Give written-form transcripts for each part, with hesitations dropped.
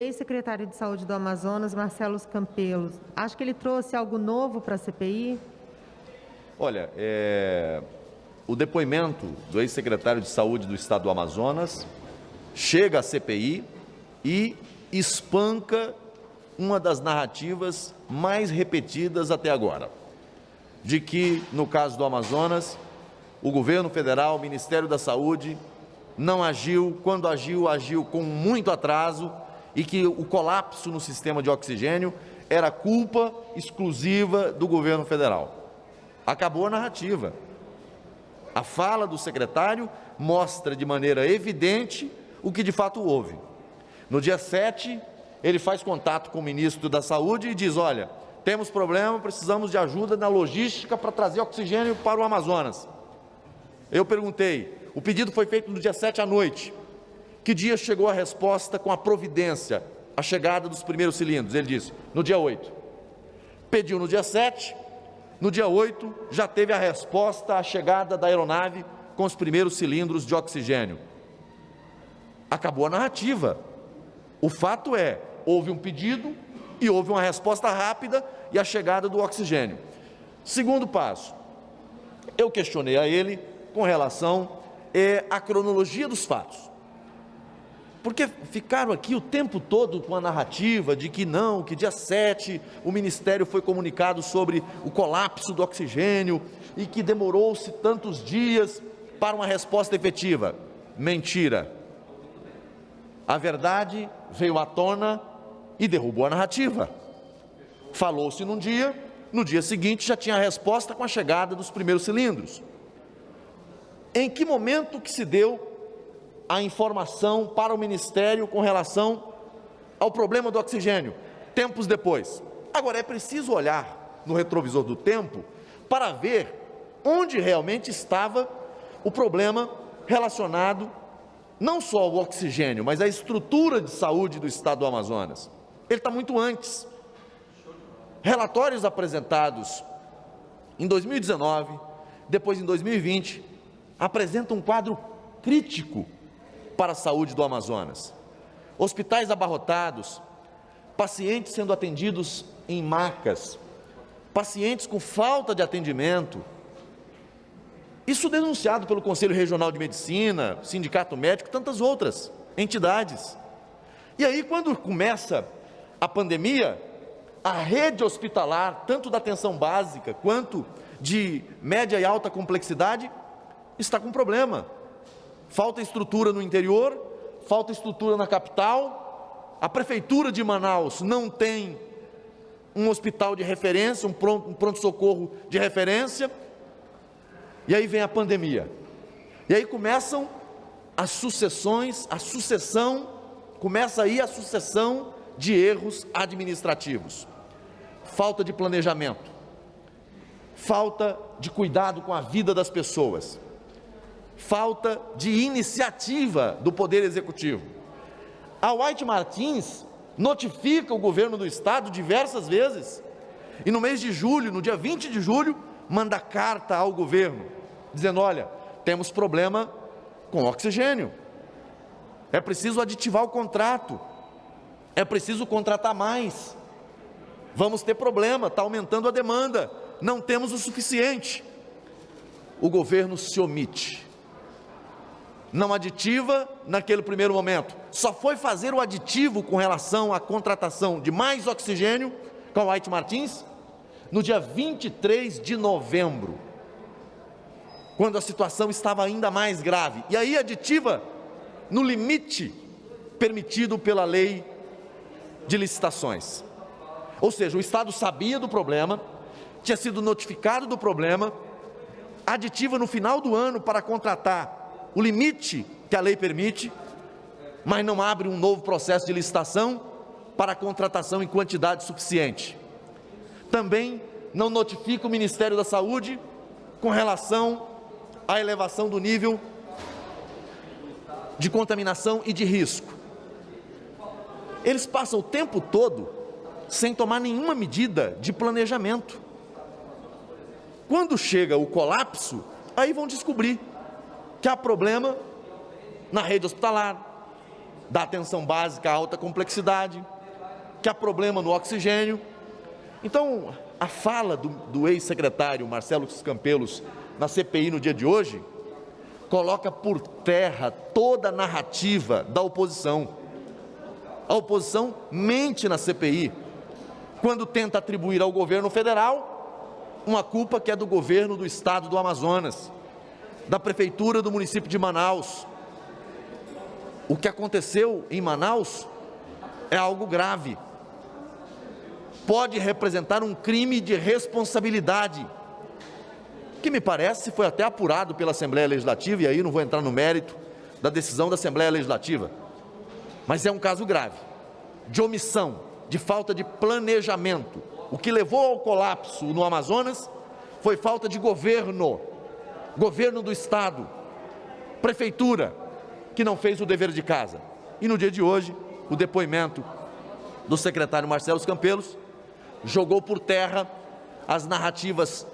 Ex-secretário de Saúde do Amazonas, Marcelo Campelo, acho que ele trouxe algo novo para a CPI? Olha, o depoimento do ex-secretário de Saúde do Estado do Amazonas chega à CPI e espanca uma das narrativas mais repetidas até agora, de que, no caso do Amazonas, o governo federal, o Ministério da Saúde, não agiu, quando agiu, agiu com muito atraso, e que o colapso no sistema de oxigênio era culpa exclusiva do governo federal. Acabou a narrativa. A fala do secretário mostra de maneira evidente o que de fato houve. No dia 7, ele faz contato com o ministro da Saúde e diz: olha, temos problema, precisamos de ajuda na logística para trazer oxigênio para o Amazonas. Eu perguntei, o pedido foi feito no dia 7 à noite. Que dia chegou a resposta com a providência, a chegada dos primeiros cilindros? Ele disse, no dia 8. Pediu no dia 7, no dia 8 já teve a resposta, a chegada da aeronave com os primeiros cilindros de oxigênio. Acabou a narrativa. O fato é, houve um pedido e houve uma resposta rápida e a chegada do oxigênio. Segundo passo, eu questionei a ele com relação à cronologia dos fatos. Porque ficaram aqui o tempo todo com a narrativa de que não, que dia 7 o Ministério foi comunicado sobre o colapso do oxigênio e que demorou-se tantos dias para uma resposta efetiva. Mentira. A verdade veio à tona e derrubou a narrativa. Falou-se num dia, no dia seguinte já tinha a resposta com a chegada dos primeiros cilindros. Em que momento que se deu a informação para o Ministério com relação ao problema do oxigênio? Tempos depois. Agora, é preciso olhar no retrovisor do tempo para ver onde realmente estava o problema relacionado não só ao oxigênio, mas à estrutura de saúde do Estado do Amazonas. Ele está muito antes. Relatórios apresentados em 2019, depois em 2020, apresentam um quadro crítico para a saúde do Amazonas. Hospitais abarrotados, pacientes sendo atendidos em macas, pacientes com falta de atendimento. Isso denunciado pelo Conselho Regional de Medicina, Sindicato Médico, tantas outras entidades. E aí, quando começa a pandemia, a rede hospitalar, tanto da atenção básica quanto de média e alta complexidade, está com problema. Falta estrutura no interior, falta estrutura na capital, a Prefeitura de Manaus não tem um hospital de referência, um pronto-socorro de referência, e aí vem a pandemia. E aí começam as sucessão, começa aí a sucessão de erros administrativos. Falta de planejamento, falta de cuidado com a vida das pessoas, falta de iniciativa do Poder Executivo. A White Martins notifica o governo do Estado diversas vezes, e no mês de julho, no dia 20 de julho, manda carta ao governo, dizendo, olha, temos problema com oxigênio, é preciso aditivar o contrato, é preciso contratar mais, vamos ter problema, está aumentando a demanda, não temos o suficiente. O governo se omite, não aditiva naquele primeiro momento, só foi fazer o aditivo com relação à contratação de mais oxigênio com a White Martins no dia 23 de novembro, quando a situação estava ainda mais grave, e aí aditiva no limite permitido pela lei de licitações. Ou seja, o Estado sabia do problema, tinha sido notificado do problema, aditiva no final do ano para contratar o limite que a lei permite, mas não abre um novo processo de licitação para a contratação em quantidade suficiente. Também não notifica o Ministério da Saúde com relação à elevação do nível de contaminação e de risco. Eles passam o tempo todo sem tomar nenhuma medida de planejamento. Quando chega o colapso, aí vão descobrir que há problema na rede hospitalar, da atenção básica à alta complexidade, que há problema no oxigênio. Então, a fala do ex-secretário Marcelo Campelos na CPI no dia de hoje coloca por terra toda a narrativa da oposição. A oposição mente na CPI quando tenta atribuir ao governo federal uma culpa que é do governo do estado do Amazonas, da prefeitura do município de Manaus. O que aconteceu em Manaus é algo grave. Pode representar um crime de responsabilidade, que me parece foi até apurado pela Assembleia Legislativa, e aí não vou entrar no mérito da decisão da Assembleia Legislativa, mas é um caso grave, de omissão, de falta de planejamento. O que levou ao colapso no Amazonas foi falta de governo do Estado, prefeitura, que não fez o dever de casa. E no dia de hoje, o depoimento do secretário Marcelo Campelos jogou por terra as narrativas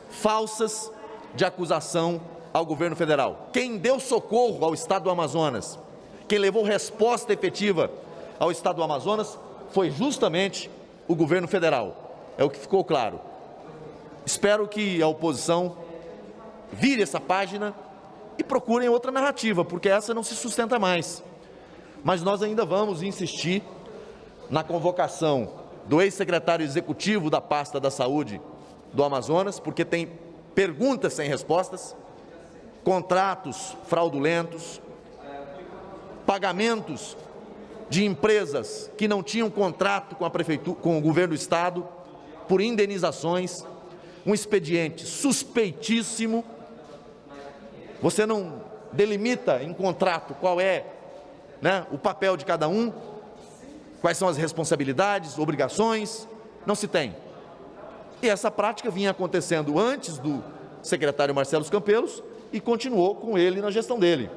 falsas de acusação ao governo federal. Quem deu socorro ao estado do Amazonas, quem levou resposta efetiva ao estado do Amazonas foi justamente o governo federal. É o que ficou claro. Espero que a oposição vire essa página e procurem outra narrativa, porque essa não se sustenta mais. Mas nós ainda vamos insistir na convocação do ex-secretário executivo da pasta da saúde do Amazonas, porque tem perguntas sem respostas, contratos fraudulentos, pagamentos de empresas que não tinham contrato com a prefeitura, com o governo do estado, por indenizações, um expediente suspeitíssimo. Você não delimita em contrato qual é, o papel de cada um, quais são as responsabilidades, obrigações, não se tem. E essa prática vinha acontecendo antes do secretário Marcelo Campelos e continuou com ele na gestão dele.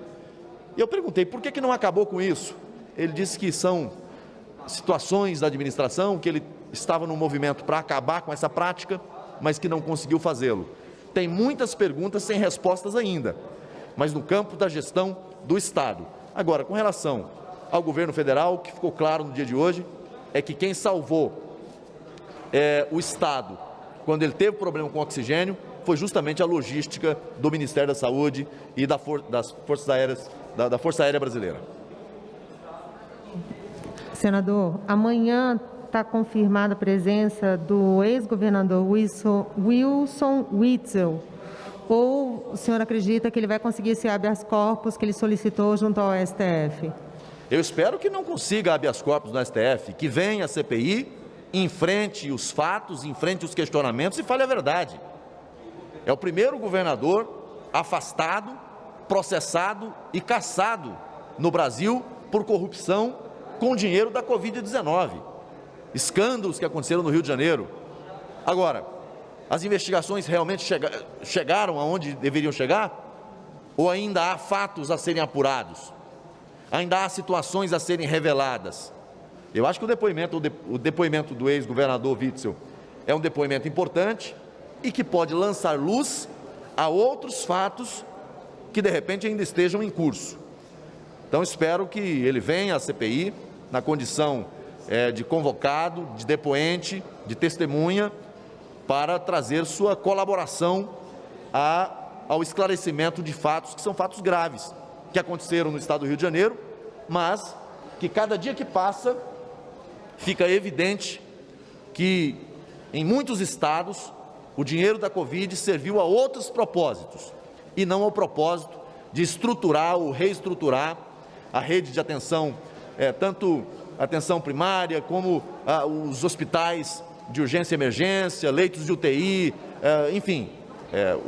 E eu perguntei, por que não acabou com isso? Ele disse que são situações da administração, que ele estava num movimento para acabar com essa prática, mas que não conseguiu fazê-lo. Tem muitas perguntas sem respostas ainda, mas no campo da gestão do Estado. Agora, com relação ao governo federal, o que ficou claro no dia de hoje é que quem salvou o Estado, quando ele teve problema com oxigênio, foi justamente a logística do Ministério da Saúde e das Forças Aéreas, da Força Aérea Brasileira. Senador, amanhã está confirmada a presença do ex-governador Wilson Witzel. Ou o senhor acredita que ele vai conseguir esse habeas corpus que ele solicitou junto ao STF? Eu espero que não consiga habeas corpus no STF, que venha a CPI, enfrente os fatos, enfrente os questionamentos e fale a verdade. É o primeiro governador afastado, processado e cassado no Brasil por corrupção com dinheiro da Covid-19. Escândalos que aconteceram no Rio de Janeiro. Agora, as investigações realmente chegaram aonde deveriam chegar? Ou ainda há fatos a serem apurados? Ainda há situações a serem reveladas? Eu acho que o depoimento do ex-governador Witzel é um depoimento importante e que pode lançar luz a outros fatos que de repente ainda estejam em curso. Então espero que ele venha à CPI na condição de convocado, de depoente, de testemunha, para trazer sua colaboração ao esclarecimento de fatos que são fatos graves, que aconteceram no estado do Rio de Janeiro, mas que cada dia que passa fica evidente que em muitos estados o dinheiro da Covid serviu a outros propósitos e não ao propósito de estruturar ou reestruturar a rede de atenção, tanto atenção primária como os hospitais de urgência e emergência, leitos de UTI, enfim,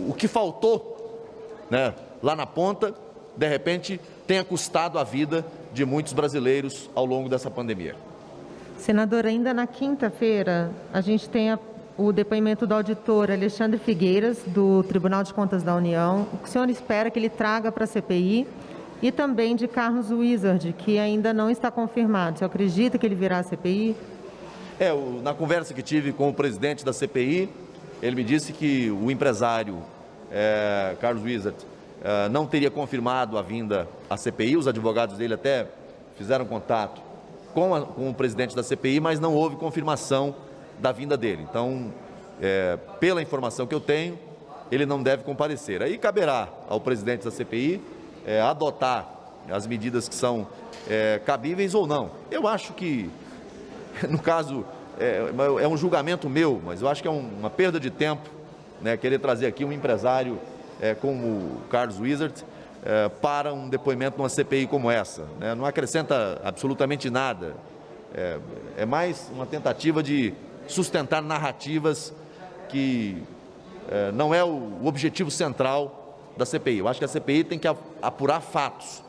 o que faltou lá na ponta, de repente, tenha custado a vida de muitos brasileiros ao longo dessa pandemia. Senador, ainda na quinta-feira, a gente tem o depoimento do auditor Alexandre Figueiras, do Tribunal de Contas da União. O que o senhor espera que ele traga para a CPI? E também de Carlos Wizard, que ainda não está confirmado. O senhor acredita que ele virá à CPI? Na conversa que tive com o presidente da CPI, ele me disse que o empresário Carlos Wizard não teria confirmado a vinda à CPI. Os advogados dele até fizeram contato com o presidente da CPI, mas não houve confirmação da vinda dele. Então, pela informação que eu tenho, ele não deve comparecer. Aí caberá ao presidente da CPI adotar as medidas que são cabíveis ou não. Eu acho que, no caso, é um julgamento meu, mas eu acho que é uma perda de tempo, né, querer trazer aqui um empresário como o Carlos Wizard para um depoimento numa CPI como essa, né? Não acrescenta absolutamente nada. É mais uma tentativa de sustentar narrativas que não é o objetivo central da CPI. Eu acho que a CPI tem que apurar fatos,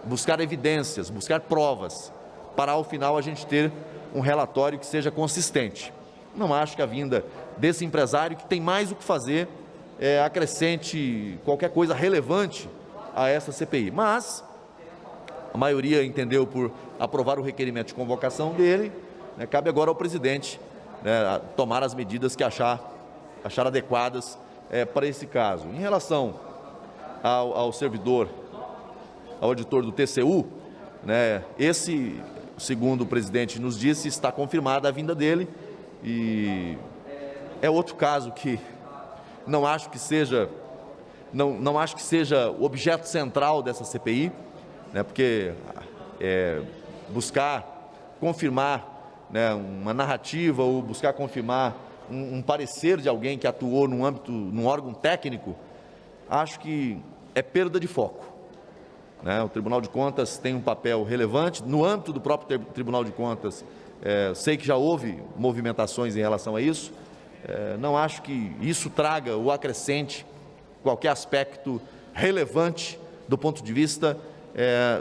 buscar evidências, buscar provas, para ao final a gente ter um relatório que seja consistente. Não acho que a vinda desse empresário, que tem mais o que fazer, acrescente qualquer coisa relevante a essa CPI. Mas a maioria entendeu por aprovar o requerimento de convocação dele, né? Cabe agora ao presidente, né, tomar as medidas que achar adequadas para esse caso. Em relação ao servidor, ao auditor do TCU, né, esse, segundo o presidente nos disse, está confirmada a vinda dele, e é outro caso que não acho que seja o objeto central dessa CPI, né, porque buscar confirmar, né, uma narrativa ou buscar confirmar um parecer de alguém que atuou num órgão técnico, acho que é perda de foco, né? O Tribunal de Contas tem um papel relevante. No âmbito do próprio Tribunal de Contas, sei que já houve movimentações em relação a isso. Não acho que isso traga ou acrescente qualquer aspecto relevante do ponto de vista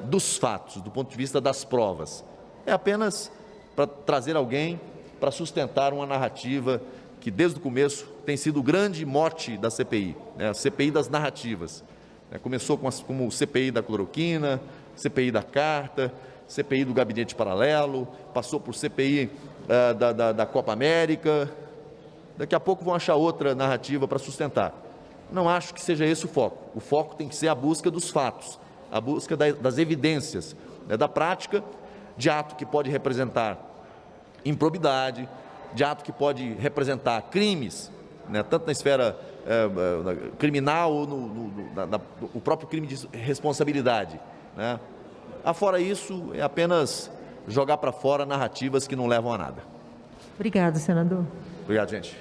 dos fatos, do ponto de vista das provas. É apenas para trazer alguém para sustentar uma narrativa que desde o começo tem sido o grande mote da CPI, né? A CPI das narrativas. Começou como CPI da cloroquina, CPI da carta, CPI do gabinete paralelo, passou por CPI da Copa América. Daqui a pouco vão achar outra narrativa para sustentar. Não acho que seja esse o foco. O foco tem que ser a busca dos fatos, a busca das evidências, né, da prática de ato que pode representar improbidade, de ato que pode representar crimes, né, tanto na esfera criminal ou o próprio crime de responsabilidade, né? Afora isso, é apenas jogar para fora narrativas que não levam a nada. Obrigado, senador. Obrigado, gente.